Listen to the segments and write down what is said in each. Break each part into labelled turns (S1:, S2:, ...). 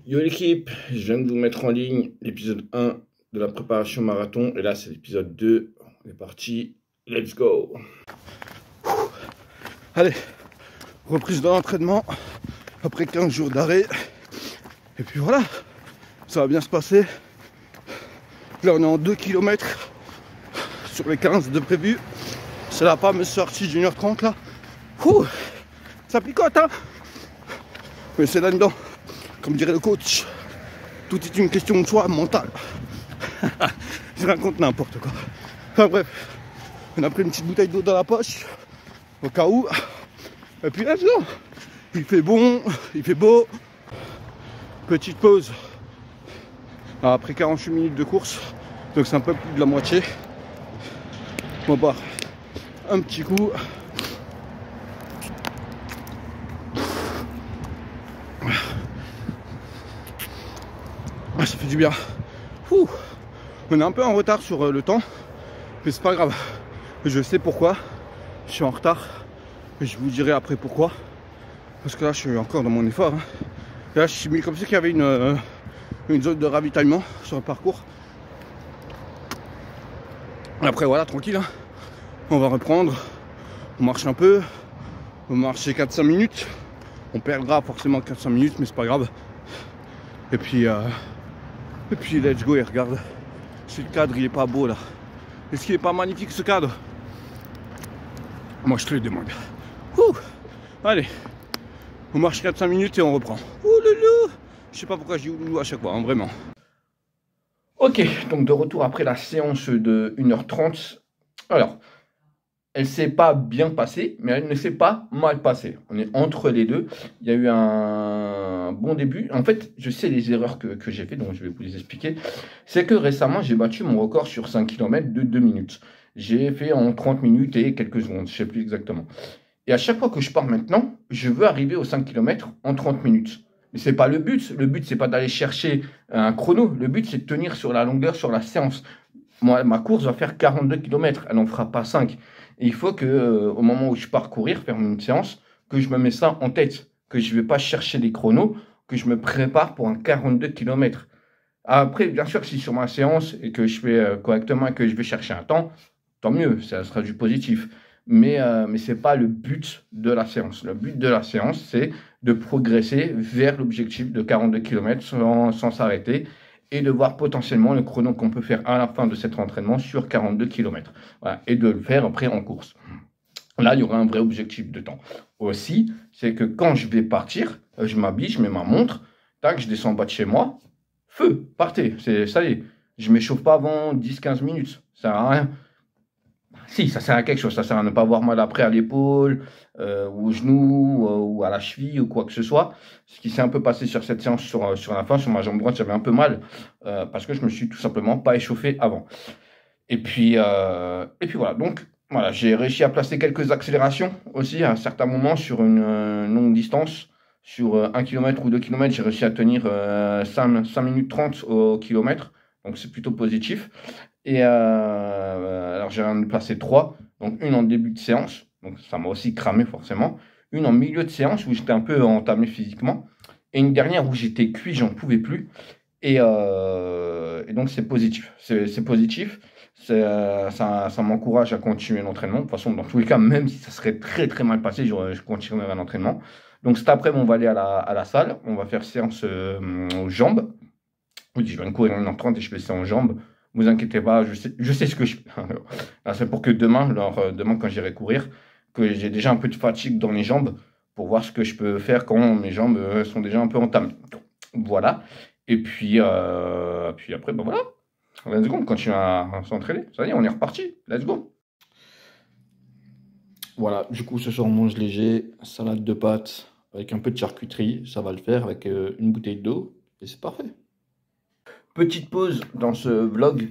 S1: Yo l'équipe, je viens de vous mettre en ligne l'épisode 1 de la préparation marathon et là c'est l'épisode 2. On est parti, let's go. Allez, reprise de l'entraînement après 15 jours d'arrêt. Et puis voilà, ça va bien se passer. Là on est en 2 km sur les 15 de prévu. C'est la fameuse sortie d'une heure 30 là. Ouh, ça picote hein. Mais c'est là-dedans. Comme dirait le coach, tout est une question de choix mental. Je raconte n'importe quoi. Enfin bref, on a pris une petite bouteille d'eau dans la poche, au cas où. Et puis let's go. Il fait bon, il fait beau. Petite pause. Après 48 minutes de course, donc c'est un peu plus de la moitié. On va boire un petit coup. Ça fait du bien. Ouh. On est un peu en retard sur le temps, mais c'est pas grave. Je sais pourquoi je suis en retard. Et je vous dirai après pourquoi. Parce que là, je suis encore dans mon effort. Hein. Et là, je suis mis comme si qu'il y avait une zone de ravitaillement sur le parcours. Et après, voilà, tranquille. Hein. On va reprendre. On marche un peu. On va marcher 4-5 minutes. On perdra forcément 4-5 minutes, mais c'est pas grave. Et puis let's go, et regarde, si le cadre il est pas beau là. Est-ce qu'il est pas magnifique ce cadre? Moi je te le demande. Ouh. Allez, on marche 4-5 minutes et on reprend. Ouh loulou. Je sais pas pourquoi je dis loulou à chaque fois, hein, vraiment. Ok, donc de retour après la séance de 1h30. Alors, elle s'est pas bien passée, mais elle ne s'est pas mal passée. On est entre les deux. Il y a eu un bon début. En fait, je sais les erreurs que j'ai fait, donc je vais vous les expliquer. C'est que récemment, j'ai battu mon record sur 5 km de 2 minutes. J'ai fait en 30 minutes et quelques secondes, je ne sais plus exactement. Et à chaque fois que je pars maintenant, je veux arriver aux 5 km en 30 minutes. Mais ce n'est pas le but. Le but, c'est pas d'aller chercher un chrono. Le but, c'est de tenir sur la longueur, sur la séance. Moi, ma course va faire 42 km. Elle n'en fera pas 5. Et il faut que, au moment où je pars courir, faire une séance, que je me mets ça en tête, que je ne vais pas chercher des chronos, que je me prépare pour un 42 km. Après, bien sûr, si sur ma séance et que je fais correctement et que je vais chercher un temps, tant mieux, ça sera du positif. Mais ce n'est pas le but de la séance. Le but de la séance, c'est de progresser vers l'objectif de 42 km sans s'arrêter, et de voir potentiellement le chrono qu'on peut faire à la fin de cet entraînement sur 42 km. Voilà, et de le faire après en course. Là, il y aura un vrai objectif de temps. Aussi, c'est que quand je vais partir, je m'habille, je mets ma montre, tac, je descends en bas de chez moi, feu, partez, ça y est. Je ne m'échauffe pas avant 10-15 minutes, ça sert à rien. Si, ça sert à quelque chose, ça sert à ne pas avoir mal après à l'épaule, ou au genou, ou à la cheville, ou quoi que ce soit. Ce qui s'est un peu passé sur cette séance, sur la fin, sur ma jambe droite, j'avais un peu mal, parce que je me suis tout simplement pas échauffé avant. Et puis voilà, donc voilà, j'ai réussi à placer quelques accélérations aussi à certains moments sur une longue distance. Sur 1 km ou 2 km, j'ai réussi à tenir 5 minutes 30 au kilomètre, donc c'est plutôt positif. Et alors j'ai placé 3, donc une en début de séance, donc ça m'a aussi cramé forcément, une en milieu de séance où j'étais un peu entamé physiquement, et une dernière où j'étais cuit, j'en pouvais plus, et donc c'est positif, c'est positif, ça m'encourage à continuer l'entraînement. De toute façon, dans tous les cas, même si ça serait très très mal passé, je continuerai l'entraînement. Donc cet après, on va aller à la salle, on va faire séance aux jambes. Oui, je viens de courir 1h30 et je fais ça en jambes. Vous inquiétez pas, je sais ce que je fais. C'est pour que demain, demain quand j'irai courir, que j'ai déjà un peu de fatigue dans les jambes pour voir ce que je peux faire quand mes jambes sont déjà un peu entamées. Voilà. Et puis après, ben voilà. Let's go, on continue à s'entraîner. Ça y est, on est reparti. Let's go. Voilà, du coup, ce soir, on mange léger, salade de pâtes avec un peu de charcuterie. Ça va le faire avec une bouteille d'eau. Et c'est parfait. Petite pause dans ce vlog,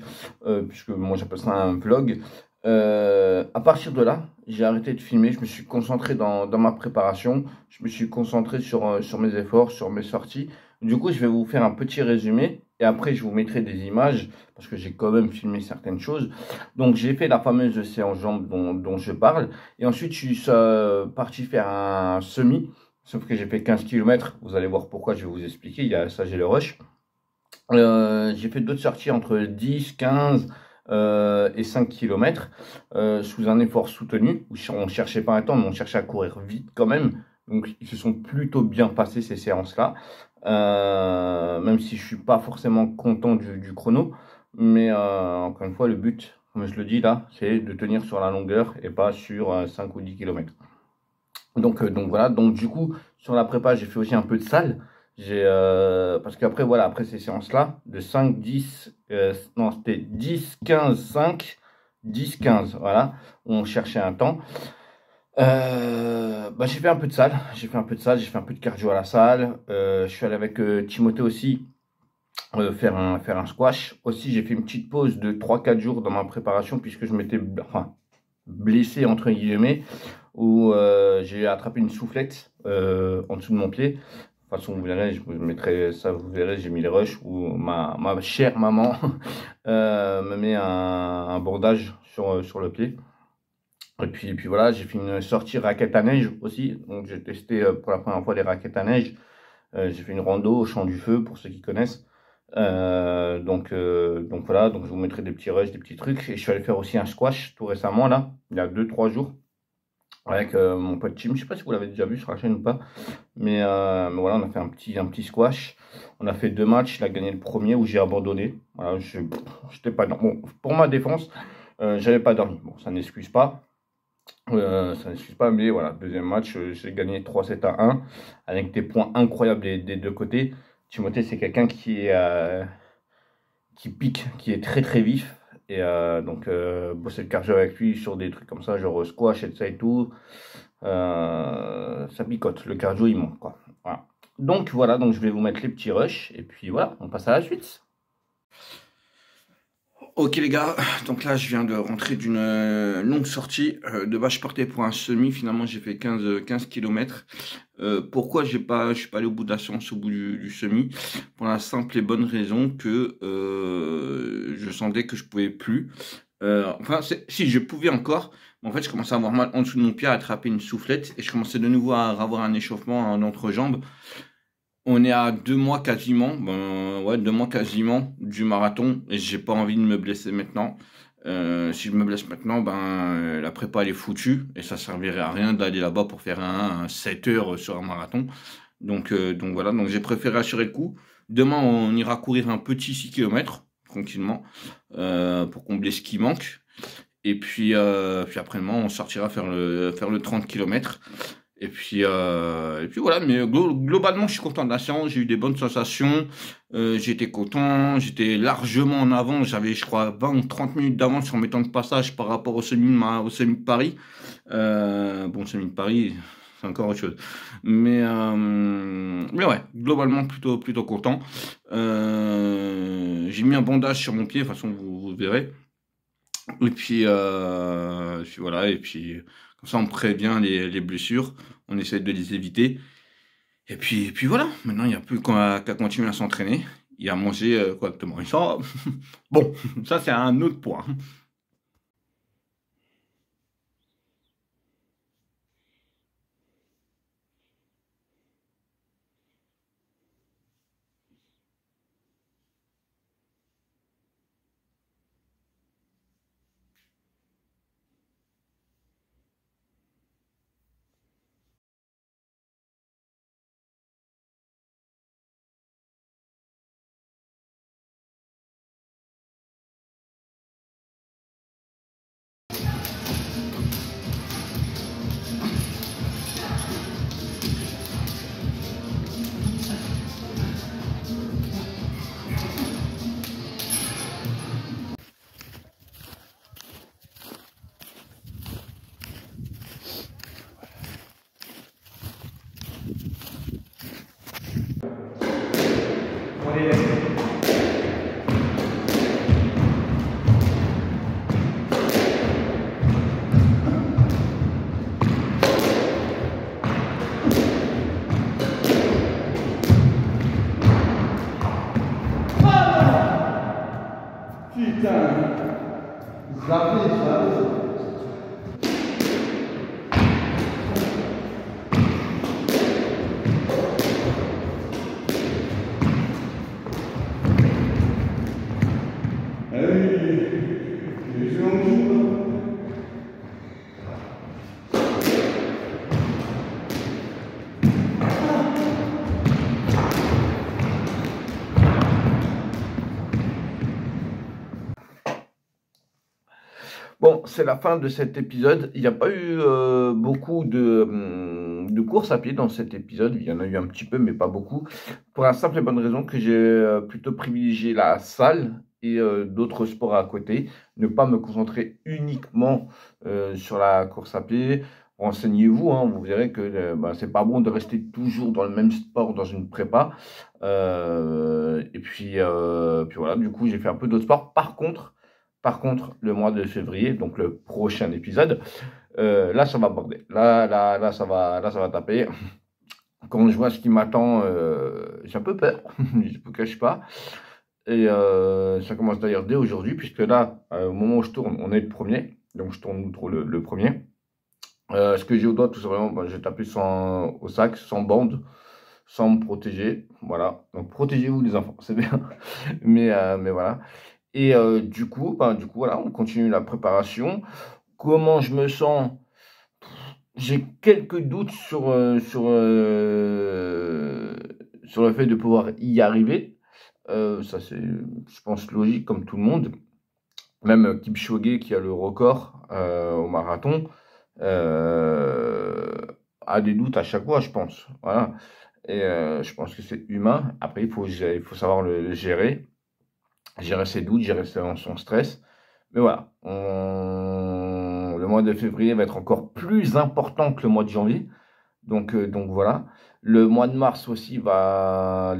S1: puisque moi j'appelle ça un vlog. À partir de là, j'ai arrêté de filmer, je me suis concentré dans ma préparation, je me suis concentré sur mes efforts, sur mes sorties. Du coup, je vais vous faire un petit résumé et après je vous mettrai des images parce que j'ai quand même filmé certaines choses. Donc j'ai fait la fameuse séance jambes dont je parle et ensuite je suis parti faire un semi Sauf que j'ai fait 15 km. Vous allez voir pourquoi, je vais vous expliquer. Il y a ça, j'ai le rush. J'ai fait d'autres sorties entre 10, 15 et 5 km sous un effort soutenu. Où on ne cherchait pas un temps, mais on cherchait à courir vite quand même. Donc, ils se sont plutôt bien passés ces séances-là. Même si je ne suis pas forcément content du chrono. Mais encore une fois, le but, comme je le dis là, c'est de tenir sur la longueur et pas sur 5 ou 10 km. Donc voilà, donc du coup, sur la prépa, j'ai fait aussi un peu de salle. Parce qu'après, voilà, après ces séances-là, de 5, 10, non, c'était 10, 15, 5, 10, 15, voilà, on cherchait un temps. J'ai fait un peu de salle, j'ai fait un peu de cardio à la salle. Je suis allé avec Timothée aussi faire un squash. Aussi, j'ai fait une petite pause de 3-4 jours dans ma préparation puisque je m'étais blessé, entre guillemets, où j'ai attrapé une soufflette en dessous de mon pied. De toute façon, vous verrez, je vous mettrai ça, vous verrez, j'ai mis les rushs où ma chère maman me met un bandage sur le pied. Et puis voilà, j'ai fait une sortie raquette à neige aussi. Donc j'ai testé pour la première fois les raquettes à neige. J'ai fait une rando au Champ du Feu pour ceux qui connaissent. Donc voilà, donc je vous mettrai des petits rushs, des petits trucs. Et je suis allé faire aussi un squash tout récemment là, il y a 2-3 jours. Avec mon pote Tim, je sais pas si vous l'avez déjà vu sur la chaîne ou pas, mais voilà, on a fait un petit squash. On a fait 2 matchs, il a gagné le premier où j'ai abandonné. Voilà, j'étais pas bon, pour ma défense, j'avais pas dormi. Bon, ça n'excuse pas. Mais voilà, deuxième match, j'ai gagné 3-7-1 avec des points incroyables des deux côtés. Timothée, c'est quelqu'un qui pique, qui est très très vif. Et donc, bosser le cardio avec lui sur des trucs comme ça, genre squash et ça et tout, ça picote. Le cardio, il monte, quoi. Voilà. Donc, voilà, donc je vais vous mettre les petits rushs. Et puis voilà, on passe à la suite. Ok les gars, donc là je viens de rentrer d'une longue sortie. De base je partais pour un semi, finalement j'ai fait 15 km. Pourquoi je suis pas allé au bout de la séance, au bout du semi? Pour la simple et bonne raison que je sentais que je pouvais plus. Enfin si je pouvais encore, mais en fait je commençais à avoir mal en dessous de mon pied, à attraper une soufflette. Et je commençais de nouveau à avoir un échauffement en entrejambe. On est à 2 mois quasiment, 2 mois quasiment du marathon et j'ai pas envie de me blesser maintenant. Si je me blesse maintenant, la prépa elle est foutue et ça servirait à rien d'aller là-bas pour faire un 7 heures sur un marathon. Donc voilà, donc j'ai préféré assurer le coup. Demain on ira courir un petit 6 km tranquillement pour combler ce qui manque. Et puis après-demain on sortira faire le 30 km. Et puis voilà, mais globalement, je suis content de la séance, j'ai eu des bonnes sensations, j'étais content, j'étais largement en avant, j'avais, je crois, 20 ou 30 minutes d'avance sur mes temps de passage par rapport au semi de Paris. Le semi de Paris, c'est encore autre chose. Mais ouais, globalement, plutôt content. J'ai mis un bandage sur mon pied, de toute façon, vous verrez. Et puis voilà, et puis comme ça on prévient les blessures, on essaie de les éviter. Et puis voilà, maintenant il n'y a plus qu'à continuer à s'entraîner et à manger correctement. Et ça, bon, ça c'est un autre point. Bon, c'est la fin de cet épisode. Il n'y a pas eu beaucoup de courses à pied dans cet épisode. Il y en a eu un petit peu, mais pas beaucoup. Pour la simple et bonne raison que j'ai plutôt privilégié la salle et d'autres sports à côté. Ne pas me concentrer uniquement sur la course à pied. Renseignez-vous, hein, vous verrez que c'est pas bon de rester toujours dans le même sport dans une prépa. Et puis voilà, du coup, j'ai fait un peu d'autres sports. Par contre, le mois de février, donc le prochain épisode, là, ça va border. Là, ça va taper. Quand je vois ce qui m'attend, j'ai un peu peur. Je ne vous cache pas. Et ça commence d'ailleurs dès aujourd'hui, puisque là, au moment où je tourne, on est le premier. Donc, je tourne trop le premier. Ce que j'ai au doigt, tout simplement, j'ai tapé au sac, sans bande, sans me protéger. Voilà. Donc, protégez-vous, les enfants, c'est bien. Mais voilà. Et du coup, voilà, on continue la préparation. Comment je me sens? J'ai quelques doutes sur le fait de pouvoir y arriver. Ça, c'est, je pense, logique comme tout le monde. Même Kipchoge, qui a le record au marathon, a des doutes à chaque fois, je pense. Voilà. Et je pense que c'est humain. Après, il faut savoir le gérer. Gérer ses doutes, gérer son stress. Mais voilà, le mois de février va être encore plus important que le mois de janvier. Donc voilà. Le mois de mars aussi la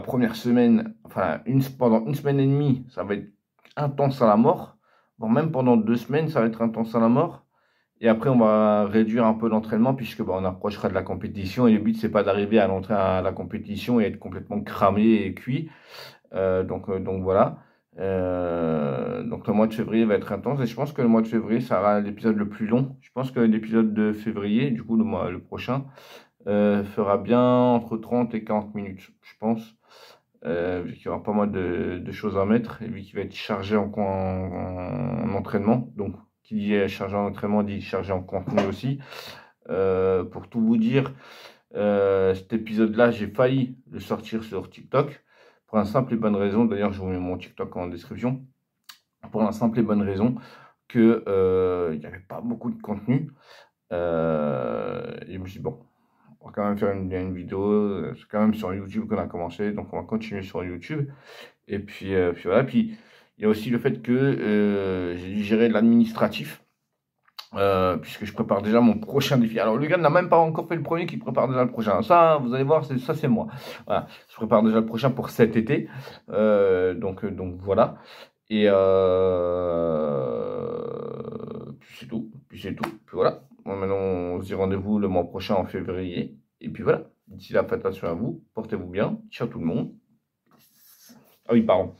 S1: première semaine, enfin pendant une semaine et demie, ça va être intense à la mort. Bon, même pendant 2 semaines, ça va être intense à la mort. Et après, on va réduire un peu l'entraînement puisque on approchera de la compétition. Et le but, c'est pas d'arriver à l'entrée à la compétition et être complètement cramé et cuit. Donc voilà. Donc le mois de février va être intense et je pense que le mois de février sera l'épisode le plus long. Je pense que l'épisode de février, du coup le prochain, fera bien entre 30 et 40 minutes, je pense. Vu qu'il y aura pas mal de choses à mettre et vu qu'il va être chargé en entraînement. Donc qui dit chargé en entraînement dit chargé en contenu aussi. Pour tout vous dire, cet épisode-là, j'ai failli le sortir sur TikTok. Pour la simple et bonne raison, d'ailleurs je vous mets mon TikTok en description, pour la simple et bonne raison que il n'y avait pas beaucoup de contenu. Et je me suis dit, bon, on va quand même faire une vidéo, c'est quand même sur YouTube qu'on a commencé, donc on va continuer sur YouTube. Et puis voilà, puis il y a aussi le fait que j'ai dû gérer de l'administratif. Puisque je prépare déjà mon prochain défi. Alors, le gars n'a même pas encore fait le premier, qui prépare déjà le prochain. Ça, vous allez voir, ça c'est moi. Voilà, je prépare déjà le prochain pour cet été. Donc voilà. Et puis c'est tout. Puis voilà. Bon, maintenant, on se dit rendez-vous le mois prochain en février. Et puis voilà. D'ici là, faites attention à vous. Portez-vous bien. Ciao tout le monde. Ah oui, pardon.